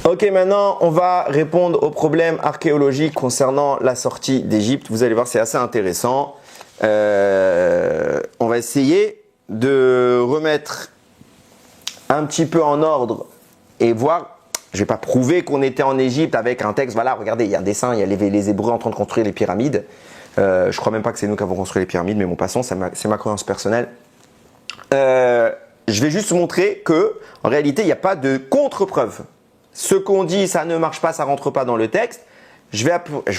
Ok, maintenant on va répondre aux problèmes archéologiques concernant la sortie d'Égypte. Vous allez voir, c'est assez intéressant. On va essayer de remettre un petit peu en ordre et voir. Je ne vais pas prouver qu'on était en Égypte avec un texte. Voilà, regardez, il y a un dessin, il y a les Hébreux en train de construire les pyramides. Je crois même pas que c'est nous qui avons construit les pyramides, mais bon, passons, c'est ma croyance personnelle. Je vais juste montrer que, en réalité, il n'y a pas de contre-preuve. Ce qu'on dit, ça ne marche pas, ça rentre pas dans le texte. Je vais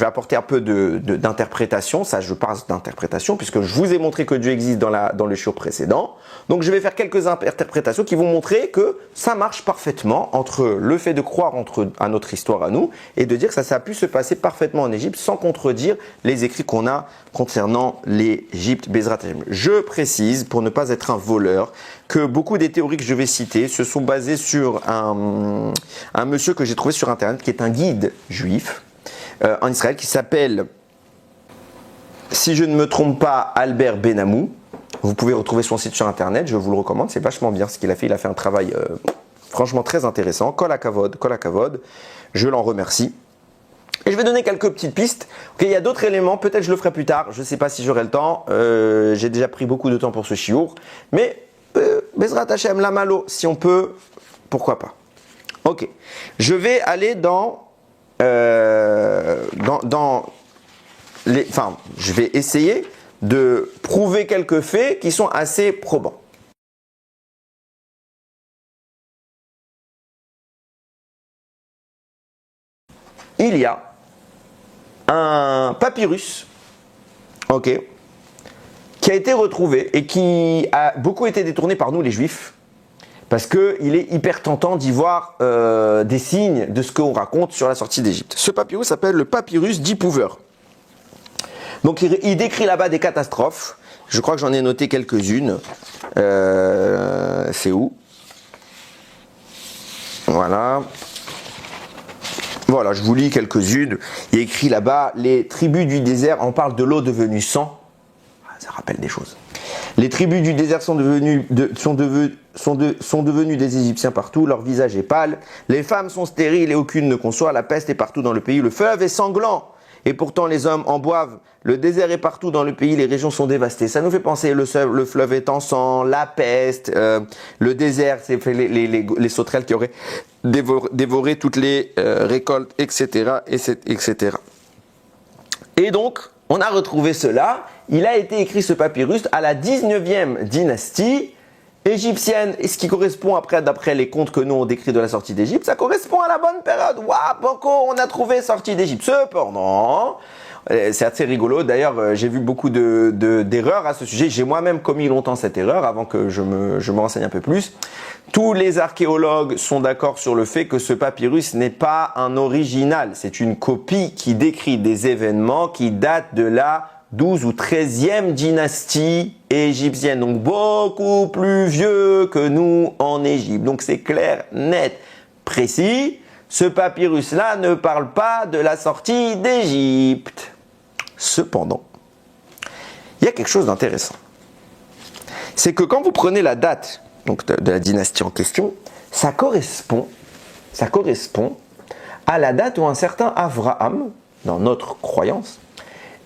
apporter un peu d'interprétation. Ça, je parle d'interprétation puisque je vous ai montré que Dieu existe dans le shiur précédent. Donc, je vais faire quelques interprétations qui vont montrer que ça marche parfaitement entre le fait de croire à notre histoire à nous et de dire que ça a pu se passer parfaitement en Égypte sans contredire les écrits qu'on a concernant l'Égypte. Bezrat Hashem. Je précise, pour ne pas être un voleur, que beaucoup des théories que je vais citer se sont basées sur un monsieur que j'ai trouvé sur Internet qui est un guide juif en Israël qui s'appelle, si je ne me trompe pas, Albert Benamou. Vous pouvez retrouver son site sur Internet, je vous le recommande, c'est vachement bien ce qu'il a fait. Il a fait un travail franchement très intéressant. Kol hakavod, je l'en remercie. Et je vais donner quelques petites pistes. Okay, il y a d'autres éléments, peut-être je le ferai plus tard, je ne sais pas si j'aurai le temps. J'ai déjà pris beaucoup de temps pour ce shiur. Mais Bezrat Hashem, la malo, si on peut, pourquoi pas. Ok, je vais aller je vais essayer de prouver quelques faits qui sont assez probants. Il y a un papyrus, ok, qui a été retrouvé et qui a beaucoup été détourné par nous les Juifs, parce qu'il est hyper tentant d'y voir des signes de ce qu'on raconte sur la sortie d'Égypte. Ce papyrus s'appelle le papyrus d'Ipouver. Donc il décrit là-bas des catastrophes. Je crois que j'en ai noté quelques-unes. C'est où? Voilà. Voilà, je vous lis quelques-unes. Il est écrit là-bas, les tribus du désert, on parle de l'eau devenue sang. Ça rappelle des choses. Les tribus du désert sont devenues des Égyptiens partout, leur visage est pâle. Les femmes sont stériles et aucune ne conçoit. La peste est partout dans le pays, le fleuve est sanglant. Et pourtant les hommes en boivent. Le désert est partout dans le pays, les régions sont dévastées. Ça nous fait penser, le fleuve est en sang, la peste, le désert, c'est les sauterelles qui auraient dévoré toutes les récoltes, etc., etc. Et donc, on a retrouvé cela. Il a été écrit ce papyrus à la 19e dynastie égyptienne, et ce qui correspond après, d'après les contes que nous on décrit de la sortie d'Égypte, ça correspond à la bonne période. Waouh, Banco, on a trouvé sortie d'Égypte. Cependant, c'est assez rigolo. D'ailleurs, j'ai vu beaucoup d'erreurs à ce sujet. J'ai moi-même commis longtemps cette erreur avant que je me renseigne un peu plus. Tous les archéologues sont d'accord sur le fait que ce papyrus n'est pas un original. C'est une copie qui décrit des événements qui datent de la 12 ou 13e dynastie égyptienne, donc beaucoup plus vieux que nous en Égypte. Donc c'est clair, net, précis. Ce papyrus-là ne parle pas de la sortie d'Égypte. Cependant, il y a quelque chose d'intéressant. C'est que quand vous prenez la date donc de la dynastie en question, ça correspond à la date où un certain Abraham, dans notre croyance,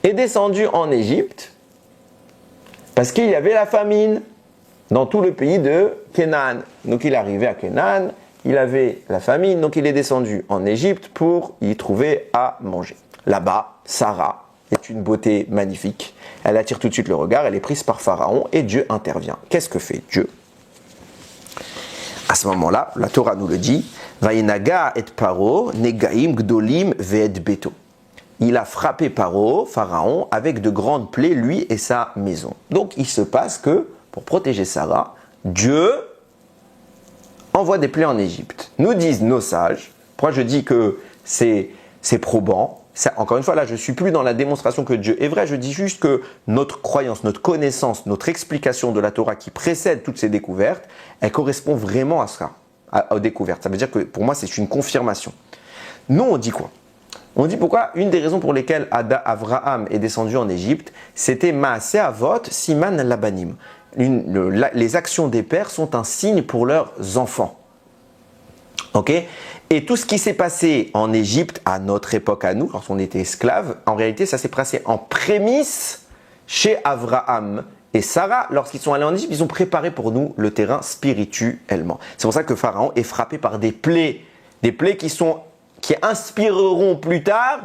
est descendu en Égypte parce qu'il y avait la famine dans tout le pays de Canaan. Donc il est arrivé à Canaan, il avait la famine, donc il est descendu en Égypte pour y trouver à manger. Là-bas, Sarah est une beauté magnifique. Elle attire tout de suite le regard, elle est prise par Pharaon et Dieu intervient. Qu'est-ce que fait Dieu? À ce moment-là, la Torah nous le dit, Vayenaga et Paro, Negaim Gdolim ve'et beto. Il a frappé Pharaon, avec de grandes plaies, lui et sa maison. Donc, il se passe que, pour protéger Sarah, Dieu envoie des plaies en Égypte. Nous disent nos sages, pourquoi je dis que c'est probant, encore une fois, là, je ne suis plus dans la démonstration que Dieu est vrai, je dis juste que notre croyance, notre connaissance, notre explication de la Torah qui précède toutes ces découvertes, elle correspond vraiment à ça, aux découvertes. Ça veut dire que, pour moi, c'est une confirmation. Nous, on dit quoi? On dit pourquoi une des raisons pour lesquelles Abraham est descendu en Égypte, c'était Maaseh Avot Siman Labanim. Les actions des pères sont un signe pour leurs enfants. Ok? Et tout ce qui s'est passé en Égypte, à notre époque à nous, lorsqu'on était esclaves, en réalité, ça s'est passé en prémisse chez Abraham et Sarah. Lorsqu'ils sont allés en Égypte, ils ont préparé pour nous le terrain spirituellement. C'est pour ça que Pharaon est frappé par des plaies qui inspireront plus tard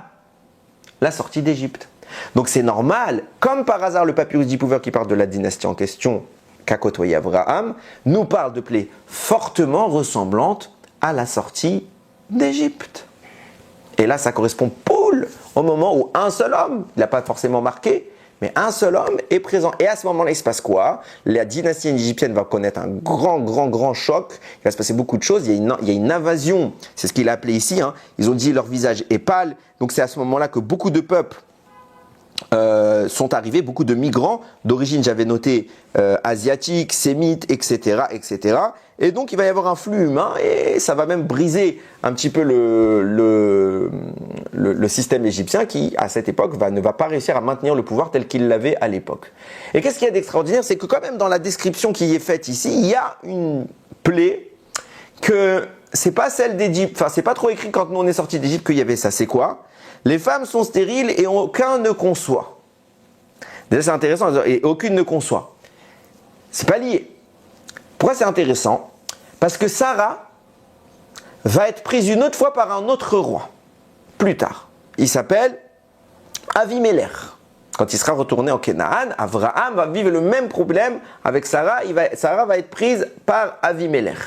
la sortie d'Égypte. Donc c'est normal, comme par hasard le papyrus d'Ipouver qui parle de la dynastie en question, qu'a côtoyé Abraham, nous parle de plaies fortement ressemblantes à la sortie d'Égypte. Et là, ça correspond pile au moment où un seul homme, il n'a pas forcément marqué, mais un seul homme est présent. Et à ce moment-là, il se passe quoi? La dynastie égyptienne va connaître un grand choc. Il va se passer beaucoup de choses. Il y a une invasion. C'est ce qu'il a appelé ici. Hein. Ils ont dit leur visage est pâle. Donc c'est à ce moment-là que beaucoup de peuples sont arrivés, beaucoup de migrants d'origine, j'avais noté asiatique, sémite, etc., etc. Et donc il va y avoir un flux humain et ça va même briser un petit peu le système égyptien qui, à cette époque, ne va pas réussir à maintenir le pouvoir tel qu'il l'avait à l'époque. Et qu'est-ce qu'il y a d'extraordinaire? C'est que quand même dans la description qui est faite ici, il y a une plaie que c'est pas celle d'Égypte, enfin c'est pas trop écrit quand nous on est sortis d'Égypte qu'il y avait ça. C'est quoi? Les femmes sont stériles et aucun ne conçoit. Déjà c'est intéressant, et aucune ne conçoit. C'est pas lié. Pourquoi c'est intéressant? Parce que Sarah va être prise une autre fois par un autre roi, plus tard. Il s'appelle Avimelech. Quand il sera retourné en Canaan, Abraham va vivre le même problème avec Sarah. Sarah va être prise par Avimelech.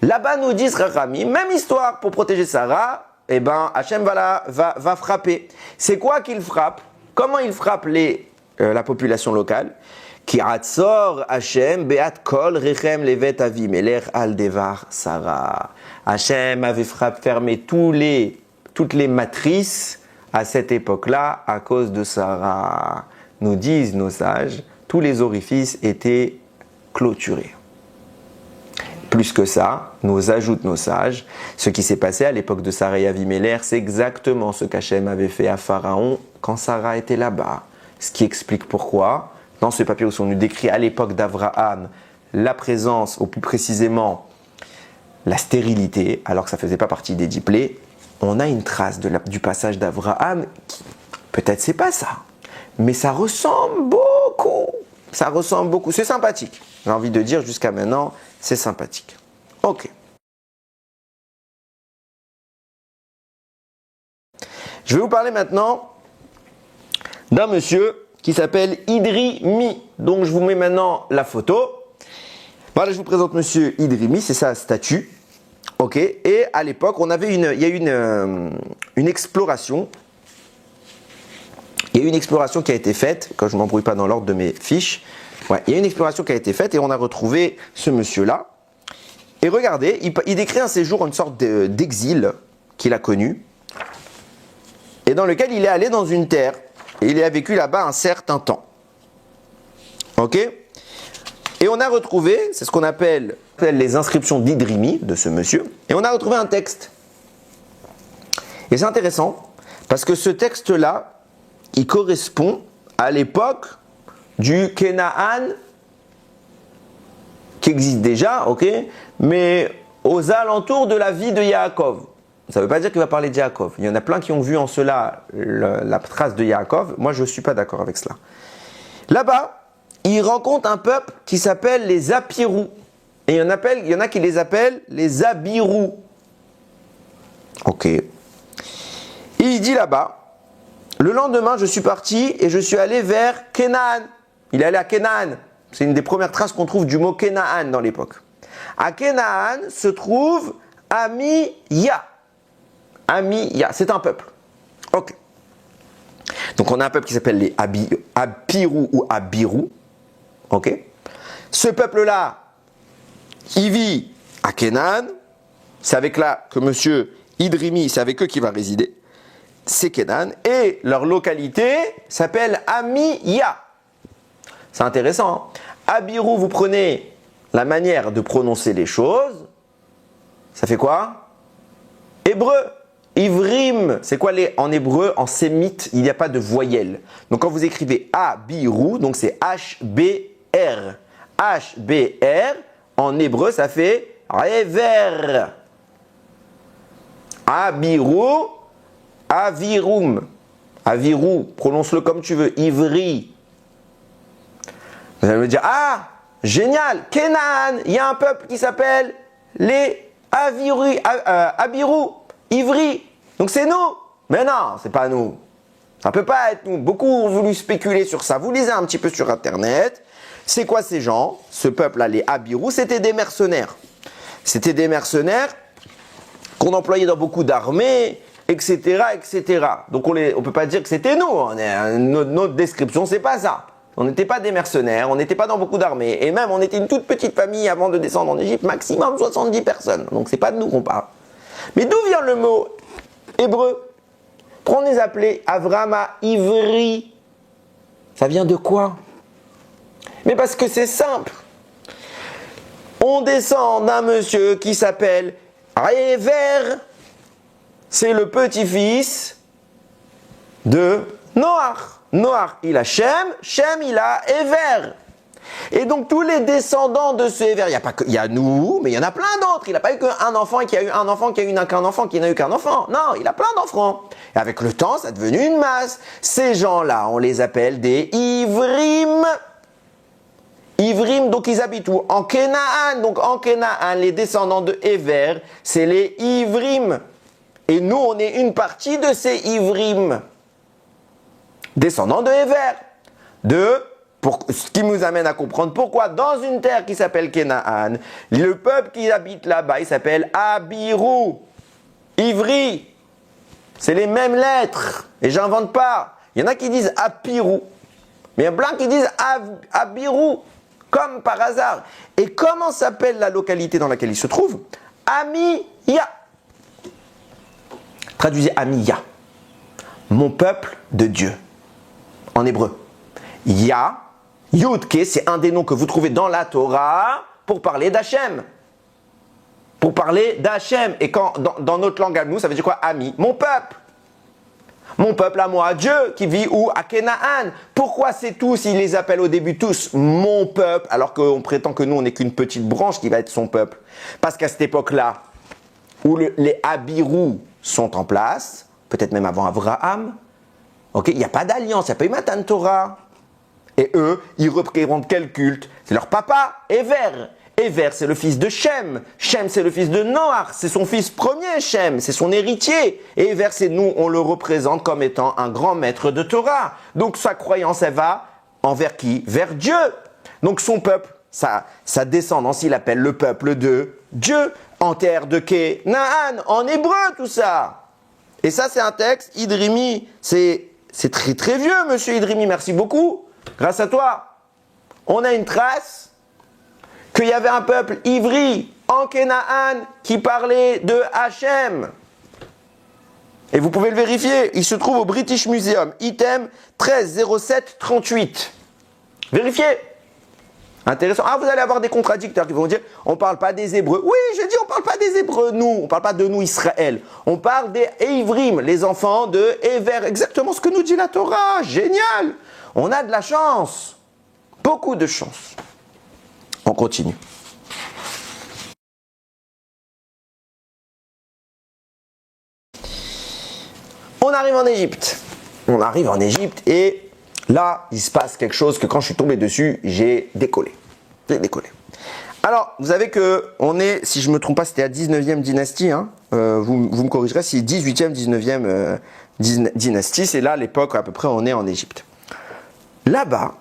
Là-bas nous disent Rami, même histoire pour protéger Sarah. Eh ben, Hachem va frapper. C'est quoi qu'il frappe? Comment il frappe la population locale? Ki atzor Hachem beat kol rechem levet Avimelech al devar Sarah. Hachem avait fermé toutes les matrices à cette époque-là à cause de Sarah. Nous disent nos sages, tous les orifices étaient clôturés. Plus que ça, nous ajoutent nos sages, ce qui s'est passé à l'époque de Sarah et Avimelech, c'est exactement ce qu'Hachem avait fait à Pharaon quand Sarah était là-bas. Ce qui explique pourquoi, dans ce papier où on nous décrit à l'époque d'Abraham la présence, ou plus précisément la stérilité, alors que ça ne faisait pas partie des 10 plaies, on a une trace du passage d'Abraham qui, peut-être c'est pas ça, mais ça ressemble beaucoup. Ça ressemble beaucoup, c'est sympathique. J'ai envie de dire jusqu'à maintenant, c'est sympathique. Ok. Je vais vous parler maintenant d'un monsieur qui s'appelle Idrimi. Donc je vous mets maintenant la photo. Voilà, je vous présente monsieur Idrimi, c'est sa statue. Ok. Et à l'époque, il y a eu une exploration. Il y a eu une exploration qui a été faite, quand je ne m'embrouille pas dans l'ordre de mes fiches. Ouais, il y a une exploration qui a été faite et on a retrouvé ce monsieur-là. Et regardez, il décrit un séjour, une sorte d'exil qu'il a connu, et dans lequel il est allé dans une terre, et il a vécu là-bas un certain temps. Ok? Et on a retrouvé, c'est ce qu'on appelle les inscriptions d'Idrimi, de ce monsieur, et on a retrouvé un texte. Et c'est intéressant, parce que ce texte-là, il correspond à l'époque du Canaan qui existe déjà, ok, mais aux alentours de la vie de Yaakov. Ça ne veut pas dire qu'il va parler de Yaakov. Il y en a plein qui ont vu en cela la trace de Yaakov. Moi, je ne suis pas d'accord avec cela. Là-bas, il rencontre un peuple qui s'appelle les Apirou. Et il y en a qui les appellent les Abirou. Ok. Et il dit là-bas, le lendemain, je suis parti et je suis allé vers Canaan. Il est allé à Canaan. C'est une des premières traces qu'on trouve du mot Canaan dans l'époque. À Canaan se trouve Amiya. Amiya, c'est un peuple. Ok. Donc on a un peuple qui s'appelle les Apirou ou Abirou. Ok. Ce peuple-là, il vit à Canaan. C'est avec là que monsieur Idrimi, c'est avec eux qu'il va résider. C'est Canaan. Et leur localité s'appelle Amiya. C'est intéressant. Hein? Abirou, vous prenez la manière de prononcer les choses. Ça fait quoi? Hébreu. Ivrim. C'est quoi en hébreu? En sémite, il n'y a pas de voyelle. Donc quand vous écrivez Abirou, donc c'est H-B-R. H-B-R, en hébreu, ça fait Rever. Abiru, Avirum. Aviru, prononce-le comme tu veux. Ivri. Vous allez me dire, ah, génial, Canaan, il y a un peuple qui s'appelle les Abiru, Ivri. Donc c'est nous. Mais non, c'est pas nous. Ça peut pas être nous. Beaucoup ont voulu spéculer sur ça. Vous lisez un petit peu sur Internet. C'est quoi ces gens? Ce peuple-là, les Abiru, c'était des mercenaires. C'était des mercenaires qu'on employait dans beaucoup d'armées, etc., etc. Donc on peut pas dire que c'était nous. Notre description, c'est pas ça. On n'était pas des mercenaires, on n'était pas dans beaucoup d'armées. Et même, on était une toute petite famille avant de descendre en Égypte, maximum 70 personnes. Donc c'est pas de nous qu'on parle. Mais d'où vient le mot hébreu? On les appelait Avrama Ivri. Ça vient de quoi? Mais parce que c'est simple. On descend d'un monsieur qui s'appelle Réver. C'est le petit-fils de Noach. Noach, il a Shem. Shem, il a Ever. Et donc tous les descendants de ce Ever, il y a nous, mais il y en a plein d'autres. Il n'a pas eu qu'un enfant et qu'il y a eu un enfant qui a eu qu'un enfant qui n'a eu qu'un enfant. Non, il a plein d'enfants. Et avec le temps, ça est devenu une masse. Ces gens-là, on les appelle des Ivrim. Ivrim, donc ils habitent où? En Canaan. Donc en Canaan, les descendants de Ever, c'est les Ivrim. Et nous, on est une partie de ces Ivrim. Descendants de Ever. Ce qui nous amène à comprendre pourquoi dans une terre qui s'appelle Canaan, le peuple qui habite là-bas, il s'appelle Abiru. Ivri. C'est les mêmes lettres. Et j'invente pas. Il y en a qui disent Apiru. Mais il y a plein qui disent Abiru. Comme par hasard. Et comment s'appelle la localité dans laquelle il se trouve? Amiya. Traduisez Amiya. Mon peuple de Dieu. En hébreu. Ya, Yudke, c'est un des noms que vous trouvez dans la Torah pour parler d'Hachem. Pour parler d'Hachem. Et quand dans notre langue à nous, ça veut dire quoi? Ami. Mon peuple. Mon peuple à moi, Dieu, qui vit où? À Canaan. Pourquoi c'est tous, il les appelle au début tous mon peuple, alors qu'on prétend que nous, on n'est qu'une petite branche qui va être son peuple? Parce qu'à cette époque-là, où les Abiru sont en place, peut-être même avant Abraham, okay, il n'y a pas d'alliance, il n'y a pas eu Matan Torah. Et eux, ils représentent quel culte? C'est leur papa, Ever. Ever, c'est le fils de Shem. Shem, c'est le fils de Noach. C'est son fils premier, Shem. C'est son héritier. Et Ever, c'est nous, on le représente comme étant un grand maître de Torah. Donc sa croyance, elle va envers qui? Vers Dieu. Donc son peuple, sa descendance, il appelle le peuple de Dieu. En terre de Canaan, en hébreu, tout ça. Et ça, c'est un texte, Idrimi. C'est très très vieux, monsieur Idrimi. Merci beaucoup. Grâce à toi, on a une trace qu'il y avait un peuple ivri en Canaan qui parlait de Hachem. Et vous pouvez le vérifier, il se trouve au British Museum, item 130738. Vérifiez. Intéressant. Ah, vous allez avoir des contradicteurs qui vont dire, on ne parle pas des Hébreux. Oui, j'ai dit, on ne parle pas des Hébreux, nous. On ne parle pas de nous, Israël. On parle des Ivrim, les enfants de Ever. Exactement ce que nous dit la Torah. Génial. On a de la chance. Beaucoup de chance. On continue. On arrive en Égypte. On arrive en Égypte et là, il se passe quelque chose que quand je suis tombé dessus, j'ai décollé. J'ai décollé. Alors, vous savez que on est, si je ne me trompe pas, c'était la 19e dynastie. Hein, vous me corrigerez si 18e, 19e dynastie. C'est là l'époque à peu près où on est en Égypte. Là-bas,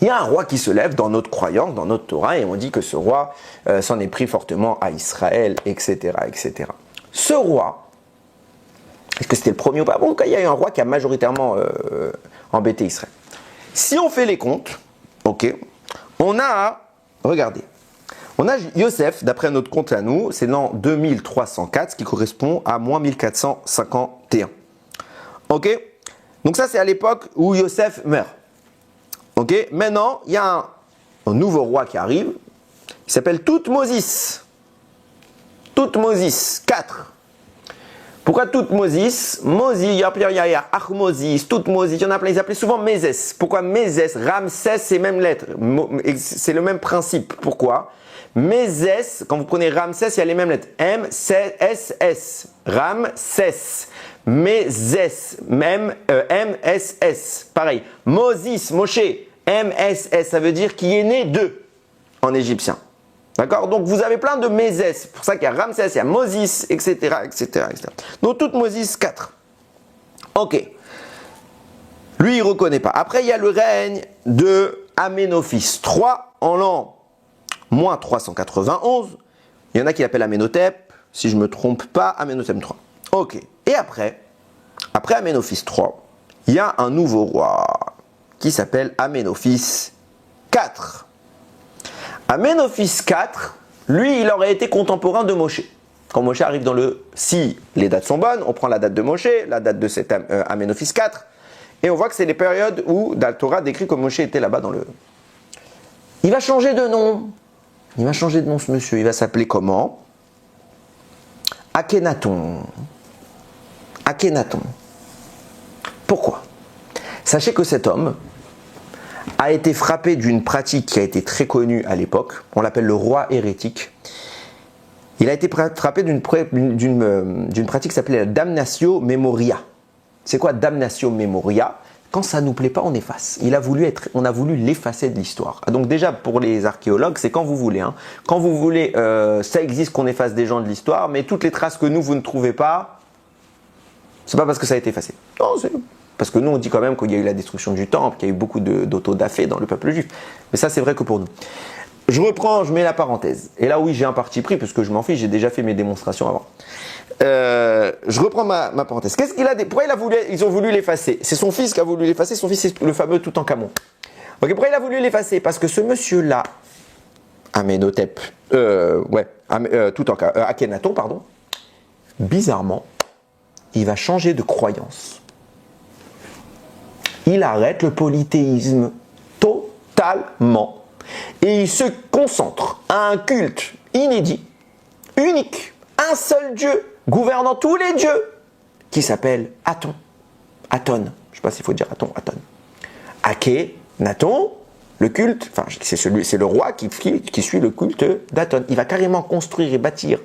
il y a un roi qui se lève dans notre croyance, dans notre Torah, et on dit que ce roi s'en est pris fortement à Israël, etc., etc. Ce roi, est-ce que c'était le premier ou pas? Bon, il y a eu un roi qui a majoritairement embêté Israël. Si on fait les comptes, ok, on a, regardez, on a Yosef, d'après notre compte à nous, c'est l'an 2304, ce qui correspond à moins 1451. Ok, donc ça c'est à l'époque où Yosef meurt. Ok, maintenant, il y a un nouveau roi qui arrive, qui s'appelle Toutmosis. Toutmosis, 4. Pourquoi Toutmosis? Mosi, Achmosis, Toutmosis, il y en a plein, ils appelaient souvent Mézès. Pourquoi Mézès? Ramsès, c'est même lettre. C'est le même principe. Pourquoi? Mézès, quand vous prenez Ramsès, il y a les mêmes lettres. M-S-S. Ramsès. Mézès. M-S-S. Pareil. Moses, Moshe. M-S-S. Ça veut dire qui est né de en égyptien. D'accord? Donc vous avez plein de Mézès. C'est pour ça qu'il y a Ramsès, il y a Moses, etc., etc., etc. Donc toute Moses 4. Ok. Lui, il ne reconnaît pas. Après, il y a le règne de Aménophis III en l'an moins 391. Il y en a qui l'appellent Aménotep. Si je ne me trompe pas, Aménotep III. Ok. Et après Aménophis III, il y a un nouveau roi qui s'appelle Aménophis IV. Aménophis IV, lui, il aurait été contemporain de Moshe. Quand Moshe arrive dans le... Si les dates sont bonnes, on prend la date de Moshe, la date de cet Aménophis IV, et on voit que c'est les périodes où dans le Torah décrit que Moshe était là-bas dans le... Il va changer de nom. Il va changer de nom, ce monsieur. Il va s'appeler comment? Akhenaton. Akhenaton. Pourquoi? Sachez que cet homme a été frappé d'une pratique qui a été très connue à l'époque. On l'appelle le roi hérétique. Il a été frappé d'une pratique qui s'appelait la damnatio memoria. C'est quoi damnatio memoria? Quand ça ne nous plaît pas, on efface. On a voulu l'effacer de l'histoire. Donc déjà, pour les archéologues, c'est quand vous voulez. Hein. Quand vous voulez, ça existe qu'on efface des gens de l'histoire, mais toutes les traces que vous ne trouvez pas, c'est pas parce que ça a été effacé. Non, c'est... Parce que nous, on dit quand même qu'il y a eu la destruction du temple, qu'il y a eu beaucoup d'autodafé dans le peuple juif. Mais ça, c'est vrai que pour nous. Je reprends, je mets la parenthèse. Et là, oui, j'ai un parti pris, parce que je m'en fiche, j'ai déjà fait mes démonstrations avant. Je reprends ma parenthèse. Qu'est-ce qu'il a pourquoi ils ont voulu l'effacer? C'est son fils qui a voulu l'effacer. Son fils, c'est le fameux Toutankhamon. Ok, pourquoi il a voulu l'effacer? Parce que ce monsieur-là, Aménotep, Akhenaton, pardon, bizarrement, il va changer de croyance. Il arrête le polythéisme totalement. Et il se concentre à un culte inédit, unique, un seul Dieu, gouvernant tous les dieux, qui s'appelle Aton. Je ne sais pas s'il faut dire Aton. Akhenaton, le culte, enfin c'est le roi qui suit le culte d'Aton. Il va carrément construire et bâtir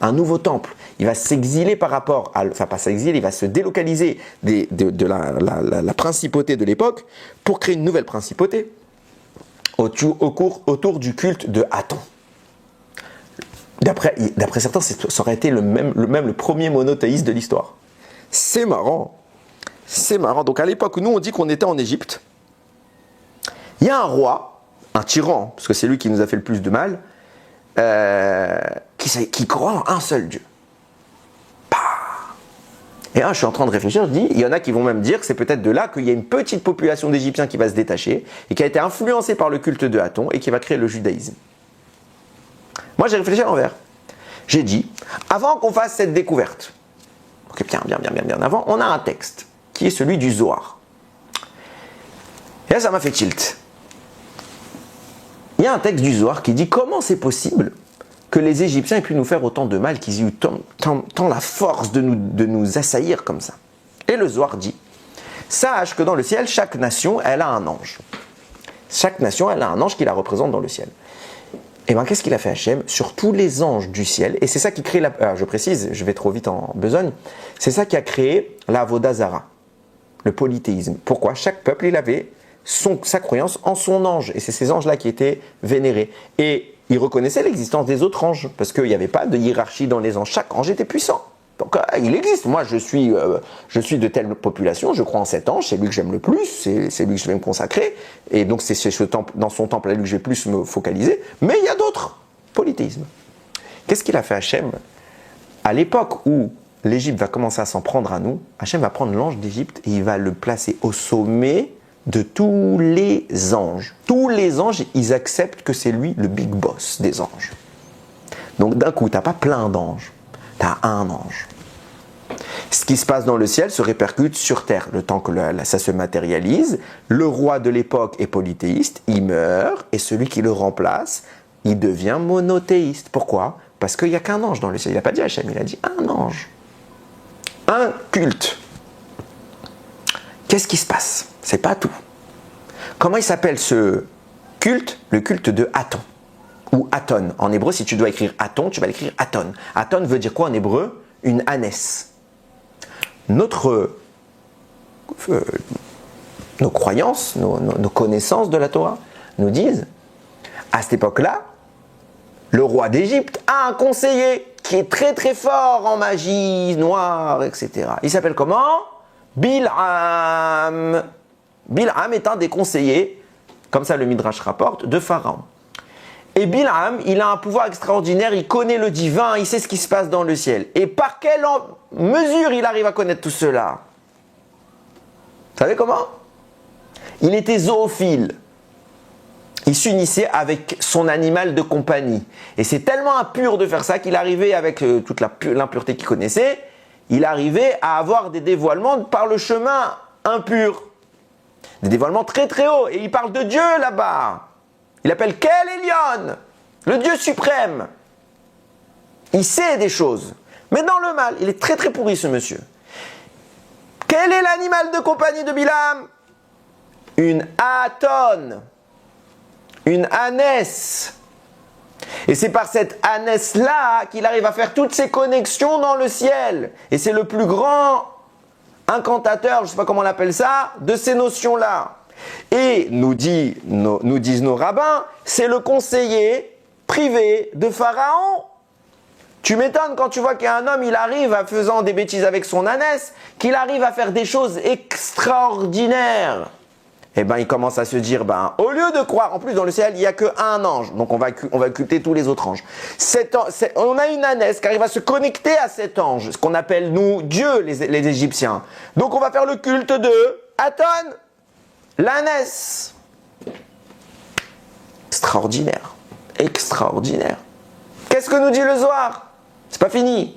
un nouveau temple. Il va s'exiler par rapport à... Enfin, pas s'exiler, il va se délocaliser de la principauté de l'époque pour créer une nouvelle principauté autour du culte de Aton. D'après certains, ça aurait été le premier monothéiste de l'histoire. C'est marrant. C'est marrant. Donc à l'époque, nous on dit qu'on était en Égypte. Il y a un roi, un tyran, parce que c'est lui qui nous a fait le plus de mal, qui croit en un seul Dieu. Et là, je suis en train de réfléchir, je dis, il y en a qui vont même dire que c'est peut-être de là qu'il y a une petite population d'Égyptiens qui va se détacher et qui a été influencée par le culte de Aton et qui va créer le judaïsme. Moi, j'ai réfléchi à l'envers. J'ai dit, avant qu'on fasse cette découverte, ok, bien avant, on a un texte qui est celui du Zohar. Et là, ça m'a fait tilt. Il y a un texte du Zohar qui dit comment c'est possible que les Égyptiens aient pu nous faire autant de mal, qu'ils aient eu tant la force de nous assaillir comme ça. Et le Zohar dit, sache que dans le ciel, chaque nation, elle a un ange. Chaque nation, elle a un ange qui la représente dans le ciel. Et bien, qu'est-ce qu'il a fait Hachem sur tous les anges du ciel? Et c'est ça qui crée je précise, je vais trop vite en besogne. C'est ça qui a créé la Avodah Zara, le polythéisme. Pourquoi? Chaque peuple, il avait sa croyance en son ange. Et c'est ces anges-là qui étaient vénérés. Et il reconnaissait l'existence des autres anges, parce qu'il n'y avait pas de hiérarchie dans les anges. Chaque ange était puissant. Donc il existe. Moi, je suis de telle population, je crois en cet ange, c'est lui que j'aime le plus, c'est lui que je vais me consacrer. Et donc c'est dans son temple là que je vais plus me focaliser. Mais il y a d'autres. Polythéisme. Qu'est-ce qu'il a fait Hachem? À l'époque où l'Égypte va commencer à s'en prendre à nous, Hachem va prendre l'ange d'Égypte et il va le placer au sommet de tous les anges. Tous les anges, ils acceptent que c'est lui le big boss des anges. Donc d'un coup, tu n'as pas plein d'anges, tu as un ange. Ce qui se passe dans le ciel se répercute sur terre. Le temps que ça se matérialise, le roi de l'époque est polythéiste, il meurt, et celui qui le remplace, il devient monothéiste. Pourquoi? Parce qu'il n'y a qu'un ange dans le ciel. Il n'a pas dit Hachem, il a dit un ange. un culte. Qu'est-ce qui se passe? C'est pas tout. Comment il s'appelle ce culte? Le culte de Aton. Ou Aton. En hébreu, si tu dois écrire Aton, tu vas l'écrire Aton. Aton veut dire quoi en hébreu? Une ânesse. Nos croyances, nos connaissances de la Torah nous disent, à cette époque-là, le roi d'Égypte a un conseiller qui est très très fort en magie noire, etc. Il s'appelle comment? Bil'am. Bil'am est un des conseillers, comme ça le Midrash rapporte, de Pharaon. Et Bil'am, il a un pouvoir extraordinaire, il connaît le divin, il sait ce qui se passe dans le ciel. Et par quelle mesure il arrive à connaître tout cela? Vous savez comment? Il était zoophile. Il s'unissait avec son animal de compagnie. Et c'est tellement impur de faire ça qu'il arrivait, avec toute l'impureté qu'il connaissait, il arrivait à avoir des dévoilements par le chemin impur. Des dévoilements très très hauts. Et il parle de Dieu là-bas. Il appelle Kel Elyon, le Dieu suprême. Il sait des choses, mais dans le mal. Il est très très pourri ce monsieur. Quel est l'animal de compagnie de Bil'am? Une Aton. Une ânesse. Et c'est par cette ânesse-là qu'il arrive à faire toutes ces connexions dans le ciel. Et c'est le plus grand incantateur, je ne sais pas comment on appelle ça, de ces notions-là. Et nous disent nos rabbins, c'est le conseiller privé de Pharaon. Tu m'étonnes quand tu vois qu'un homme, il arrive à faisant des bêtises avec son ânesse, qu'il arrive à faire des choses extraordinaires. Eh bien, il commence à se dire, au lieu de croire, en plus dans le ciel, il n'y a qu'un ange, donc on va occulter tous les autres anges. On a une ânesse qui arrive à se connecter à cet ange, ce qu'on appelle, nous, Dieu, les Égyptiens. Donc on va faire le culte de Aton, l'ânesse. Extraordinaire, extraordinaire. Qu'est-ce que nous dit le Zohar? C'est pas fini.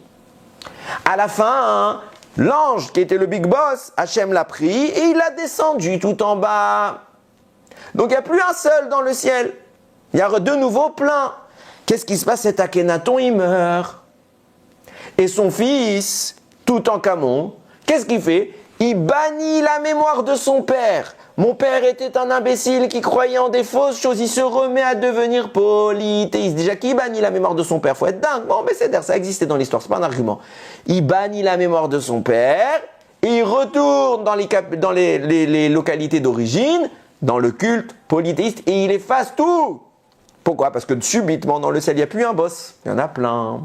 À la fin, l'ange qui était le big boss, Hachem l'a pris et il l'a descendu tout en bas. Donc il n'y a plus un seul dans le ciel. Il y a de nouveau plein. Qu'est-ce qui se passe? Cet Akhenaton, il meurt. Et son fils, Toutankhamon, qu'est-ce qu'il fait? Il bannit la mémoire de son père. Mon père était un imbécile qui croyait en des fausses choses. Il se remet à devenir polythéiste. Déjà, qui bannit la mémoire de son père? Faut être dingue. Bon, mais c'est d'ailleurs, ça existait dans l'histoire, c'est pas un argument. Il bannit la mémoire de son père et il retourne dans les localités d'origine, dans le culte polythéiste, et il efface tout. Pourquoi? Parce que subitement, dans le ciel, il n'y a plus un boss. Il y en a plein.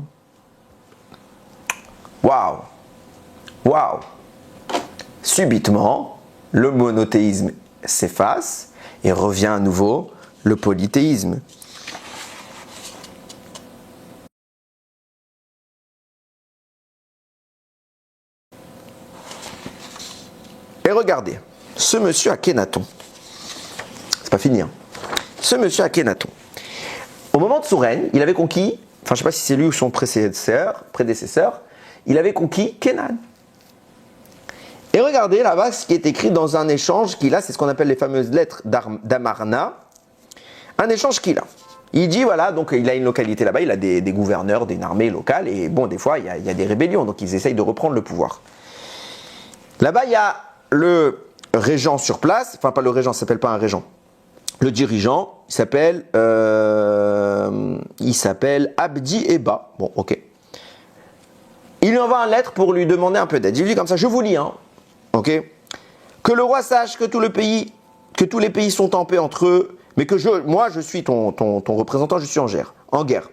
Waouh! Waouh! Subitement, le monothéisme s'efface et revient à nouveau le polythéisme. Et regardez, ce monsieur Akhenaton, c'est pas fini, hein. Ce monsieur Akhenaton, au moment de son règne, il avait conquis, enfin je sais pas si c'est lui ou son prédécesseur, il avait conquis Canaan. Et regardez là-bas ce qui est écrit dans un échange qu'il a, c'est ce qu'on appelle les fameuses lettres d'Amarna. Un échange qu'il a. Il dit, voilà, donc il a une localité là-bas, il a des gouverneurs, des armées locales, et bon, des fois, il y a des rébellions, donc ils essayent de reprendre le pouvoir. Là-bas, il y a le régent sur place, enfin pas le régent, ça s'appelle pas un régent. Le dirigeant, il s'appelle Abdi Eba. Bon, ok. Il lui envoie une lettre pour lui demander un peu d'aide. Il lui dit comme ça, je vous lis, hein. Ok. Que le roi sache que tous les pays sont en paix entre eux, mais que moi je suis ton représentant, je suis en guerre.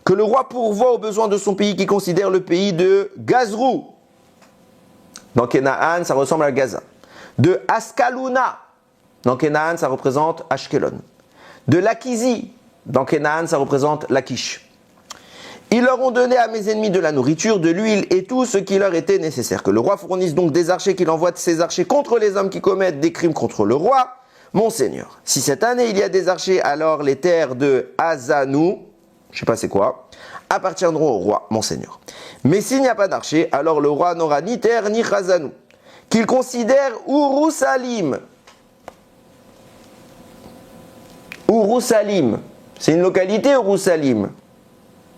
Que le roi pourvoie aux besoins de son pays qui considère le pays de Gazrou. Dans Canaan, ça ressemble à Gaza. De Ascaluna. Dans Canaan, ça représente Ashkelon. De Lakizi. Dans Canaan, ça représente Lakish. Ils leur ont donné à mes ennemis de la nourriture, de l'huile et tout ce qui leur était nécessaire. Que le roi fournisse donc des archers, qu'il envoie de ces archers contre les hommes qui commettent des crimes contre le roi, mon Seigneur. Si cette année il y a des archers, alors les terres de Hazanou, je sais pas c'est quoi, appartiendront au roi, mon Seigneur. Mais s'il n'y a pas d'archers, alors le roi n'aura ni terre ni Hazanou. Qu'il considère Urusalim. Urusalim, c'est une localité Urusalim.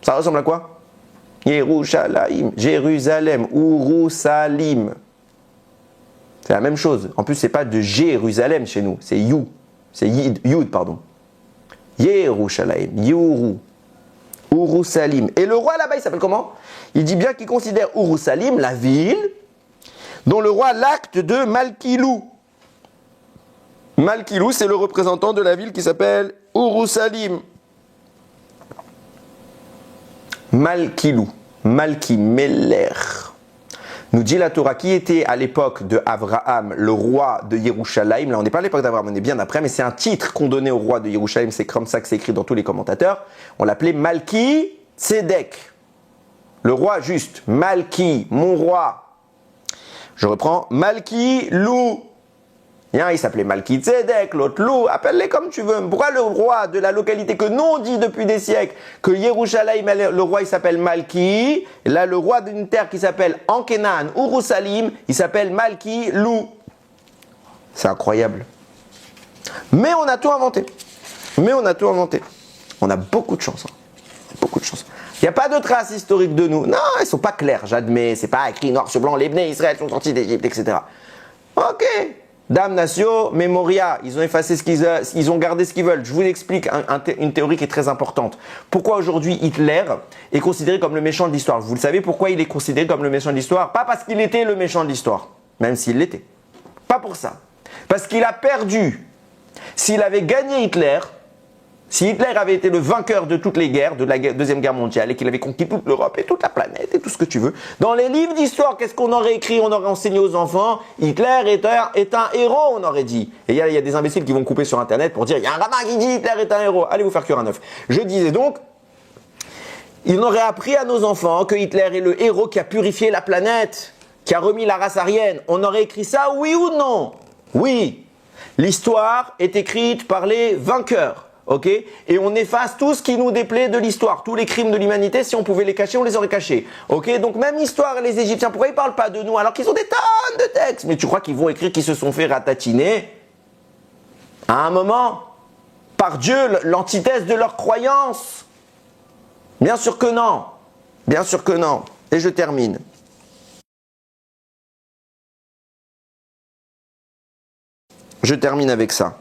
Ça ressemble à quoi? Yerushalayim, Jérusalem, Urusalim. C'est la même chose. En plus, c'est pas de Jérusalem chez nous, c'est You. C'est Yud, pardon. Yerushalayim, Yuru, Urusalim. Et le roi là-bas, il s'appelle comment? Il dit bien qu'il considère Urusalim, la ville, dont le roi l'acte de Malkilou. Malkilou, c'est le représentant de la ville qui s'appelle Urusalim. Malkilou, Malki Meller. Nous dit la Torah qui était à l'époque de Abraham, le roi de Yerushalayim. Là, on n'est pas à l'époque d'Abraham, on est bien après, mais c'est un titre qu'on donnait au roi de Yerushalayim. C'est comme ça que c'est écrit dans tous les commentateurs. On l'appelait Malki Tzedek, le roi juste. Malki, mon roi. Je reprends. Malki Lou. Il s'appelait Malki Tzedek, l'autre Lou, appelle-les comme tu veux. Pourquoi le roi de la localité que nous on dit depuis des siècles que Yerushalayim, le roi il s'appelle Malki, et là le roi d'une terre qui s'appelle Ankenan, Urusalim, il s'appelle Malki Lou. C'est incroyable. Mais on a tout inventé. On a beaucoup de chance. Beaucoup de chance. Il n'y a pas de traces historiques de nous. Non, elles ne sont pas claires, j'admets. C'est pas écrit noir sur blanc, les Bnei Israël sont sortis d'Égypte, etc. Ok. Damnatio memoria, ils ont effacé ils ont gardé ce qu'ils veulent. Je vous explique une théorie qui est très importante. Pourquoi aujourd'hui Hitler est considéré comme le méchant de l'histoire? Vous le savez pourquoi il est considéré comme le méchant de l'histoire? Pas parce qu'il était le méchant de l'histoire, même s'il l'était. Pas pour ça. Parce qu'il a perdu. S'il avait gagné Hitler, si Hitler avait été le vainqueur de toutes les guerres, de la Deuxième Guerre mondiale, et qu'il avait conquis toute l'Europe et toute la planète et tout ce que tu veux, dans les livres d'histoire, qu'est-ce qu'on aurait écrit? On aurait enseigné aux enfants, Hitler est un héros, on aurait dit. Et il y a des imbéciles qui vont couper sur Internet pour dire, il y a un rabbin qui dit Hitler est un héros. Allez vous faire cuire un œuf. Je disais donc, il aurait appris à nos enfants que Hitler est le héros qui a purifié la planète, qui a remis la race aryenne. On aurait écrit ça, oui ou non? Oui. L'histoire est écrite par les vainqueurs. Ok, et on efface tout ce qui nous déplaît de l'histoire, tous les crimes de l'humanité, si on pouvait les cacher, on les aurait cachés. Ok, donc même l'histoire, les Égyptiens, pourquoi ils parlent pas de nous alors qu'ils ont des tonnes de textes? Mais tu crois qu'ils vont écrire qu'ils se sont fait ratatiner à un moment par Dieu, l'antithèse de leur croyance? Bien sûr que non. Bien sûr que non. Et je termine. Je termine avec ça.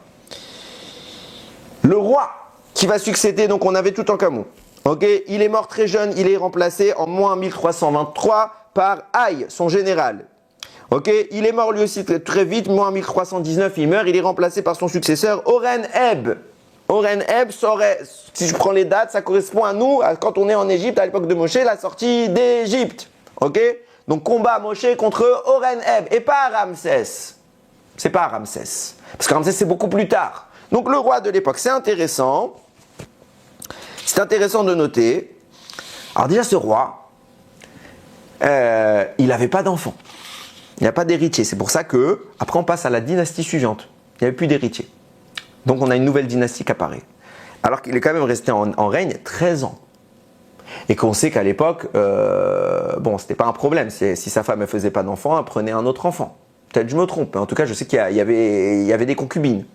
Le roi qui va succéder, donc on avait tout en Camon. Ok, il est mort très jeune, il est remplacé en moins 1323 par Haï, son général. Ok, il est mort lui aussi très vite, moins 1319 il meurt, il est remplacé par son successeur Oren-Heb. Oren-Heb, si je prends les dates, ça correspond à nous, quand on est en Égypte, à l'époque de Moshe, la sortie d'Égypte. Ok, donc combat Moshe contre Oren-Heb, et pas Ramsès. C'est pas Ramsès, parce que Ramsès c'est beaucoup plus tard. Donc le roi de l'époque, c'est intéressant de noter. Alors déjà ce roi, il n'avait pas d'enfant, il n'y a pas d'héritier. C'est pour ça que après on passe à la dynastie suivante. Il n'y avait plus d'héritier. Donc on a une nouvelle dynastie qui apparaît. Alors qu'il est quand même resté en règne 13 ans. Et qu'on sait qu'à l'époque, c'était pas un problème. Si sa femme ne faisait pas d'enfant, elle prenait un autre enfant. Peut-être je me trompe, mais en tout cas je sais qu'il y avait des concubines.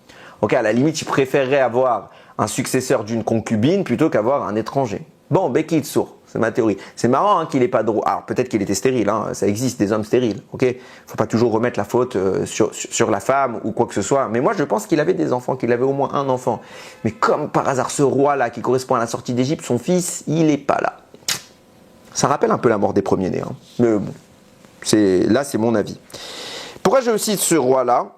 Ok, à la limite, il préférerait avoir un successeur d'une concubine plutôt qu'avoir un étranger. Bon, Bekitsour, c'est ma théorie. C'est marrant qu'il n'ait pas de droit. Alors peut-être qu'il était stérile, ça existe des hommes stériles. Ok, faut pas toujours remettre la faute sur la femme ou quoi que ce soit. Mais moi, je pense qu'il avait des enfants, qu'il avait au moins un enfant. Mais comme par hasard, ce roi-là qui correspond à la sortie d'Égypte, son fils, il n'est pas là. Ça rappelle un peu la mort des premiers-nés. Mais bon, c'est mon avis. Pourquoi je cite ce roi-là?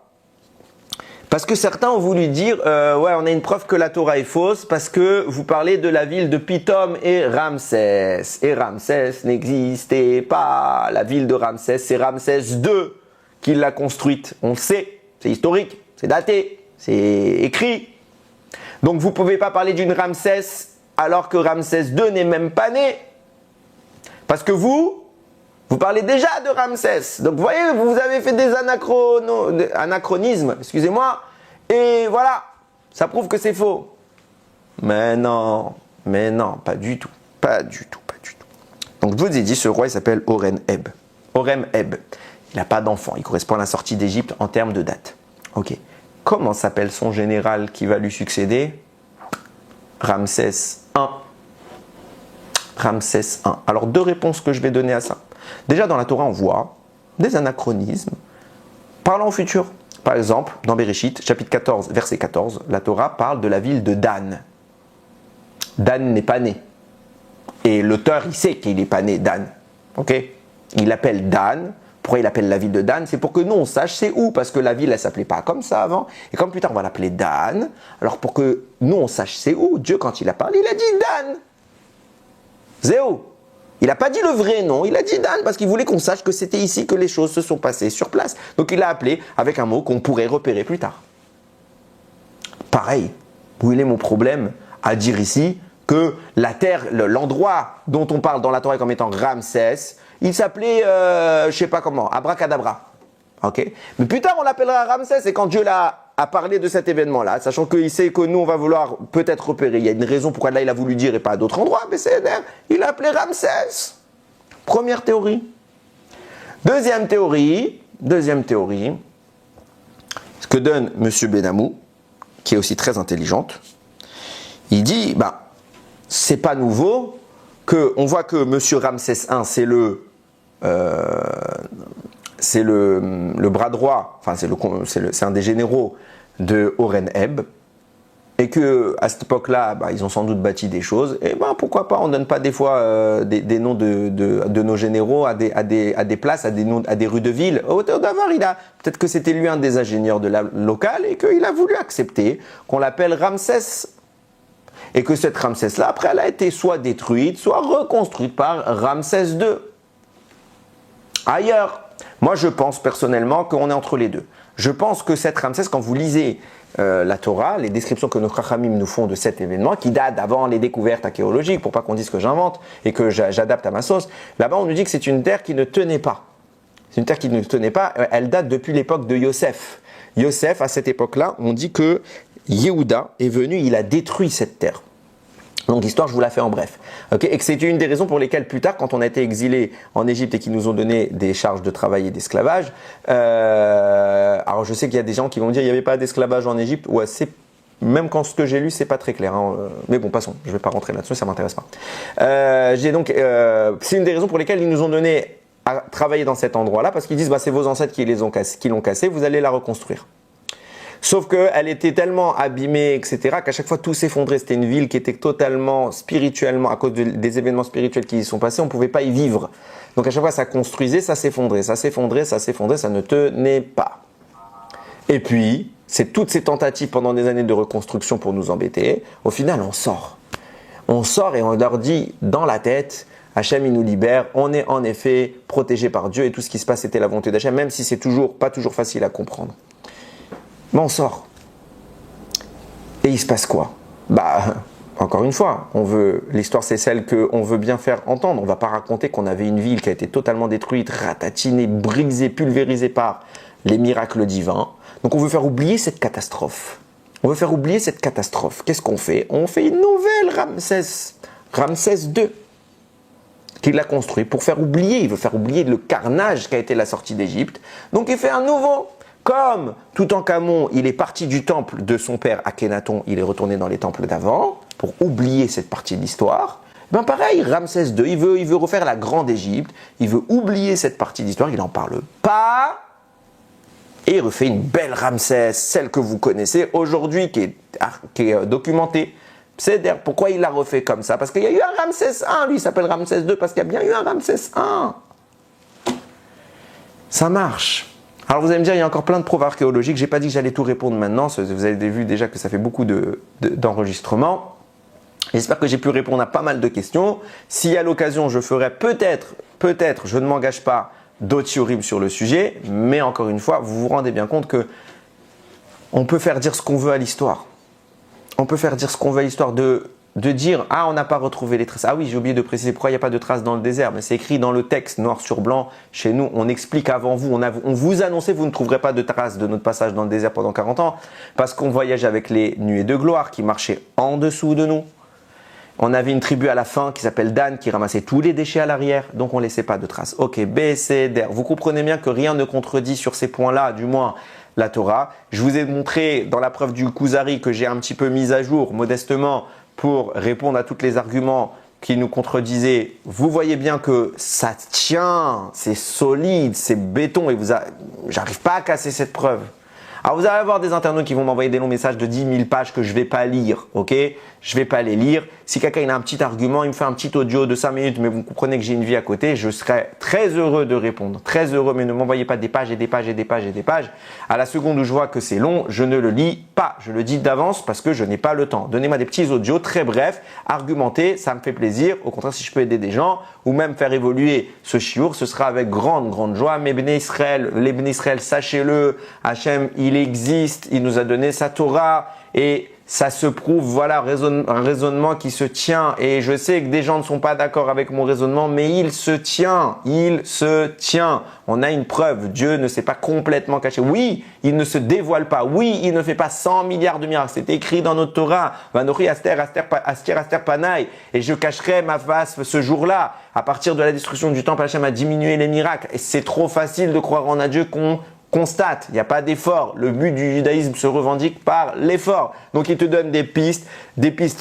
Parce que certains ont voulu dire, on a une preuve que la Torah est fausse parce que vous parlez de la ville de Pithom et Ramsès. Et Ramsès n'existait pas. La ville de Ramsès, c'est Ramsès II qui l'a construite. On le sait, c'est historique, c'est daté, c'est écrit. Donc vous ne pouvez pas parler d'une Ramsès alors que Ramsès II n'est même pas né. Parce que vous parlez déjà de Ramsès. Donc vous voyez, vous avez fait des anachronismes, excusez-moi, et voilà, ça prouve que c'est faux. Mais non, pas du tout. Donc je vous ai dit, ce roi il s'appelle Oren-Heb. Oren-Heb, il n'a pas d'enfant, il correspond à la sortie d'Égypte en termes de date. Ok, comment s'appelle son général qui va lui succéder? Ramsès I. Ramsès I. Alors, deux réponses que je vais donner à ça. Déjà, dans la Torah, on voit des anachronismes parlant au futur. Par exemple, dans Bereshit, chapitre 14, verset 14, la Torah parle de la ville de Dan. Dan n'est pas né. Et l'auteur, il sait qu'il n'est pas né, Dan. Ok? Il l'appelle Dan. Pourquoi il appelle la ville de Dan? C'est pour que nous, on sache c'est où. Parce que la ville, elle ne s'appelait pas comme ça avant. Et comme plus tard, on va l'appeler Dan. Alors, pour que nous, on sache c'est où, Dieu, quand il a parlé, il a dit Dan. Zéo. Il n'a pas dit le vrai nom, il a dit Dan parce qu'il voulait qu'on sache que c'était ici que les choses se sont passées sur place. Donc il a appelé avec un mot qu'on pourrait repérer plus tard. Pareil, où il est mon problème à dire ici que la terre, l'endroit dont on parle dans la Torah comme étant Ramsès, il s'appelait, je sais pas comment, Abracadabra. Ok. Mais plus tard on l'appellera Ramsès et quand Dieu a parlé de cet événement-là, sachant qu'il sait que nous on va vouloir peut-être repérer, il y a une raison pourquoi là il a voulu dire et pas à d'autres endroits, mais c'est il a appelé Ramsès. Première théorie. Deuxième théorie, ce que donne M. Benamou, qui est aussi très intelligente, il dit, c'est pas nouveau, on voit que M. Ramsès I, c'est le bras droit, enfin c'est un des généraux de Horemheb, et que à cette époque-là, ils ont sans doute bâti des choses, et pourquoi pas, on donne pas des fois des noms de nos généraux à des places, à des rues de ville. Au d'abord, peut-être que c'était lui un des ingénieurs de la locale, et qu'il a voulu accepter qu'on l'appelle Ramsès. Et que cette Ramsès-là, après, elle a été soit détruite, soit reconstruite par Ramsès II. Ailleurs, moi je pense personnellement qu'on est entre les deux. Je pense que cette Ramsès, quand vous lisez la Torah, les descriptions que nos Chachamim nous font de cet événement, qui date d'avant les découvertes archéologiques, pour pas qu'on dise que j'invente et que j'adapte à ma sauce, là-bas on nous dit que c'est une terre qui ne tenait pas. C'est une terre qui ne tenait pas, elle date depuis l'époque de Yosef. Yosef, à cette époque-là, on dit que Yehuda est venu, il a détruit cette terre. Donc l'histoire, je vous la fais en bref. Okay, et que c'est une des raisons pour lesquelles plus tard, quand on a été exilés en Égypte et qu'ils nous ont donné des charges de travail et d'esclavage, alors je sais qu'il y a des gens qui vont dire qu'il n'y avait pas d'esclavage en Égypte, ouais, même quand ce que j'ai lu, c'est pas très clair. Mais bon, passons, je ne vais pas rentrer là-dessus, ça ne m'intéresse pas. C'est une des raisons pour lesquelles ils nous ont donné à travailler dans cet endroit-là, parce qu'ils disent c'est vos ancêtres qui l'ont cassé, vous allez la reconstruire. Sauf qu'elle était tellement abîmée, etc., qu'à chaque fois tout s'effondrait. C'était une ville qui était totalement spirituellement, à cause des événements spirituels qui y sont passés, on ne pouvait pas y vivre. Donc à chaque fois ça construisait, ça s'effondrait, ça ne tenait pas. Et puis, c'est toutes ces tentatives pendant des années de reconstruction pour nous embêter. Au final, on sort. On sort et on leur dit dans la tête, Hachem il nous libère, on est en effet protégé par Dieu et tout ce qui se passe c'était la volonté d'Hachem, même si c'est pas toujours facile à comprendre. Mais on sort. Et il se passe quoi? Encore une fois, l'histoire c'est celle qu'on veut bien faire entendre. On ne va pas raconter qu'on avait une ville qui a été totalement détruite, ratatinée, brisée, pulvérisée par les miracles divins. Donc on veut faire oublier cette catastrophe. Qu'est-ce qu'on fait? On fait une nouvelle Ramsès II, qui l'a construit pour faire oublier. Il veut faire oublier le carnage qu'a été la sortie d'Égypte. Donc il fait un nouveau. Comme Toutankhamon, il est parti du temple de son père Akhenaton, il est retourné dans les temples d'avant pour oublier cette partie de l'histoire. Pareil, Ramsès II, il veut refaire la grande Égypte, il veut oublier cette partie d'histoire, il n'en parle pas. Et il refait une belle Ramsès, celle que vous connaissez aujourd'hui, qui est documentée. Pourquoi il l'a refait comme ça? Parce qu'il y a eu un Ramsès I, lui il s'appelle Ramsès II, parce qu'il y a bien eu un Ramsès I. Ça marche. Alors vous allez me dire, il y a encore plein de preuves archéologiques. Je n'ai pas dit que j'allais tout répondre maintenant. Vous avez vu déjà que ça fait beaucoup d'enregistrements. J'espère que j'ai pu répondre à pas mal de questions. Si à l'occasion, je ferai peut-être, je ne m'engage pas, d'autres théories sur le sujet. Mais encore une fois, vous vous rendez bien compte que on peut faire dire ce qu'on veut à l'histoire. On peut faire dire ce qu'on veut à l'histoire de dire « Ah, on n'a pas retrouvé les traces. » Ah oui, j'ai oublié de préciser pourquoi il n'y a pas de traces dans le désert. Mais c'est écrit dans le texte, noir sur blanc. Chez nous, on explique avant vous. On vous annonçait, vous ne trouverez pas de traces de notre passage dans le désert pendant 40 ans. Parce qu'on voyage avec les nuées de gloire qui marchaient en dessous de nous. On avait une tribu à la fin qui s'appelle Dan qui ramassait tous les déchets à l'arrière. Donc, on ne laissait pas de traces. Ok, B, C, D. Vous comprenez bien que rien ne contredit sur ces points-là, du moins la Torah. Je vous ai montré dans la preuve du Kuzari que j'ai un petit peu mise à jour modestement pour répondre à tous les arguments qui nous contredisait, vous voyez bien que ça tient, c'est solide, c'est béton et j'arrive pas à casser cette preuve. Alors vous allez avoir des internautes qui vont m'envoyer des longs messages de 10 000 pages que je vais pas lire, ok? Je vais pas les lire. Si quelqu'un a un petit argument, il me fait un petit audio de 5 minutes, mais vous comprenez que j'ai une vie à côté, je serai très heureux de répondre, très heureux, mais ne m'envoyez pas des pages et des pages et des pages et des pages. À la seconde où je vois que c'est long, je ne le lis pas. Je le dis d'avance parce que je n'ai pas le temps. Donnez-moi des petits audios très brefs, argumentés, ça me fait plaisir. Au contraire, si je peux aider des gens ou même faire évoluer ce chiour, ce sera avec grande joie. Mais Béné Israël, les Béné Israël, sachez-le, Hachem, il existe, il nous a donné sa Torah et ça se prouve, voilà, un raisonnement qui se tient. Et je sais que des gens ne sont pas d'accord avec mon raisonnement, mais il se tient, il se tient. On a une preuve, Dieu ne s'est pas complètement caché. Oui, il ne se dévoile pas. Oui, il ne fait pas 100 milliards de miracles. C'est écrit dans notre Torah. Vanochi aster panai. Et je cacherai ma face ce jour-là. À partir de la destruction du temple, Hachem a diminué les miracles. Et c'est trop facile de croire en un Dieu qu'on constate, il n'y a pas d'effort. Le but du judaïsme se revendique par l'effort. Donc il te donne des pistes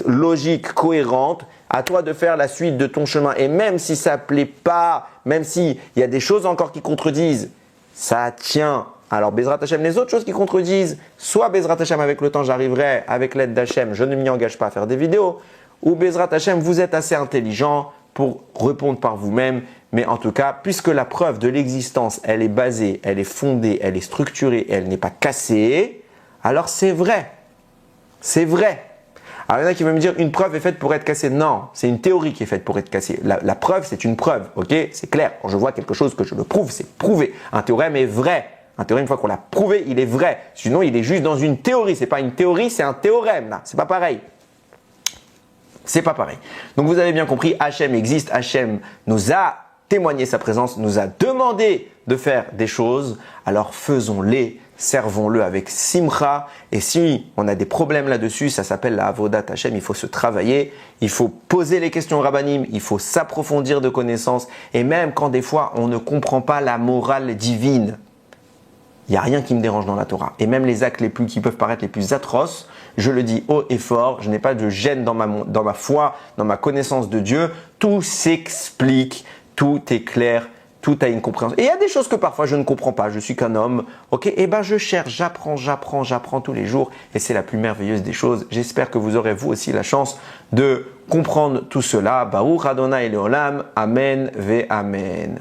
logiques, cohérentes. À toi de faire la suite de ton chemin. Et même si ça ne plaît pas, même s'il y a des choses encore qui contredisent, ça tient. Alors Bezrat Hashem, les autres choses qui contredisent, soit Bezrat Hashem avec le temps j'arriverai avec l'aide d'Hachem, je ne m'y engage pas à faire des vidéos, ou Bezrat Hashem, vous êtes assez intelligent pour répondre par vous-même. Mais en tout cas, puisque la preuve de l'existence, elle est basée, elle est fondée, elle est structurée, elle n'est pas cassée, alors c'est vrai. C'est vrai. Alors il y en a qui vont me dire, une preuve est faite pour être cassée. Non, c'est une théorie qui est faite pour être cassée. La preuve, c'est une preuve, ok? C'est clair. Quand je vois quelque chose que je le prouve, c'est prouvé. Un théorème est vrai. Un théorème, une fois qu'on l'a prouvé, il est vrai. Sinon, il est juste dans une théorie. C'est pas une théorie, c'est un théorème, là. C'est pas pareil. C'est pas pareil. Donc vous avez bien compris, Hachem existe. Hachem nous a témoigné sa présence, nous a demandé de faire des choses, alors faisons-les, servons-le avec simcha. Et si on a des problèmes là-dessus, ça s'appelle la avodat Hachem, il faut se travailler, il faut poser les questions rabbanim, il faut s'approfondir de connaissances, et même quand des fois on ne comprend pas la morale divine, il n'y a rien qui me dérange dans la Torah. Et même les actes qui peuvent paraître les plus atroces, je le dis haut et fort, je n'ai pas de gêne dans ma foi, dans ma connaissance de Dieu, tout s'explique. Tout est clair, tout a une compréhension. Et il y a des choses que parfois je ne comprends pas, je suis qu'un homme, ok? Et ben je cherche, j'apprends tous les jours et c'est la plus merveilleuse des choses. J'espère que vous aurez vous aussi la chance de comprendre tout cela. Baruch Adonai Leolam, Amen ve Amen.